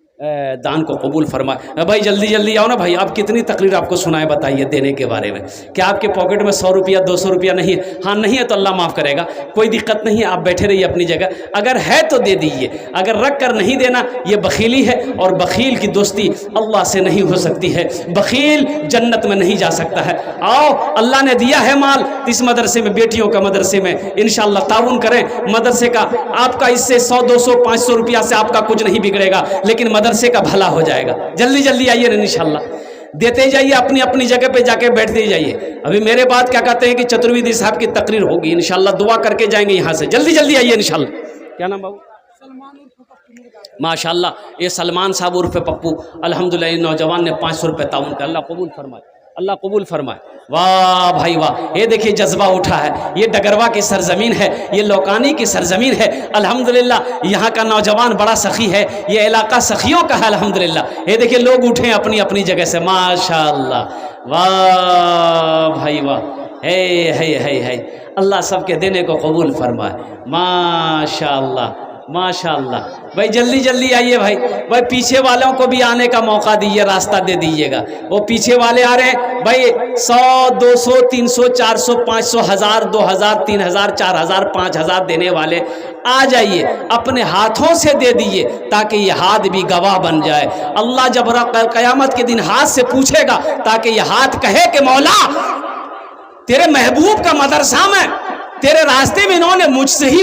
दान को कबूल फरमाए। भाई जल्दी जल्दी आओ ना भाई। आप कितनी तकरीर आपको सुनाए, बताइए देने के बारे में। क्या आपके पॉकेट में 100 रुपया 200 रुपया नहीं है? हाँ नहीं है तो अल्लाह माफ़ करेगा, कोई दिक्कत नहीं है। आप बैठे रहिए अपनी जगह, अगर है तो दे दीजिए, अगर रख कर नहीं देना ये बखीली है। और बखील की दोस्ती अल्लाह से नहीं हो सकती है, बखील जन्नत में नहीं जा सकता है। आओ, अल्लाह ने दिया है माल, इस मदरसे में, बेटियों का मदरसे में इंशाअल्लाह ताउन करें। मदरसे का आपका इससे 100, 200, 500 रुपया से आपका कुछ नहीं बिगड़ेगा, लेकिन मदरसे का भला हो जाएगा। जल्दी जल्दी आइए ना इंशाल्लाह, देते जाइए, अपनी अपनी जगह पे जाके बैठते जाइए। अभी मेरे बाद क्या कहते हैं कि चतुर्वेदी साहब की तकरीर होगी इंशाल्लाह, दुआ करके जाएंगे यहाँ से। जल्दी जल्दी आइए इंशाल्लाह। क्या नाम बाबू? माशाल्लाह, ये सलमान साहब उर्फ पप्पू। अल्हम्दुलिल्लाह नौजवान ने 500 रुपये ताउन कर। अल्लाह कबूल फरमाए, अल्लाह कबूल फरमाए। वाह भाई वाह, ये देखिए जज्बा उठा है। ये डगरवा की सरजमीन है, ये लौकानी की सरजमीन है। अल्हम्दुलिल्लाह यहाँ का नौजवान बड़ा सखी है, ये इलाका सखियों का है अल्हम्दुलिल्लाह। ये देखिए लोग उठे अपनी अपनी जगह से, माशाअल्लाह। वाह भाई वाह, है अल्लाह सबके देने को कबूल फरमाए, माशाअल्लाह माशाअल्लाह। भाई जल्दी जल्दी आइए भाई। भाई पीछे वालों को भी आने का मौका दीजिए, रास्ता दे दीजिएगा। वो पीछे वाले आ रहे हैं भाई, 100, 200, 300, 400, 500, 1000, 2000, 3000, 4000, 5000 देने वाले आ जाइए, अपने हाथों से दे दीजिए ताकि ये हाथ भी गवाह बन जाए। अल्लाह जब क़यामत के दिन हाथ से पूछेगा, ताकि ये हाथ कहे कि मौला तेरे महबूब का मदरसा में, तेरे रास्ते में इन्होंने मुझसे ही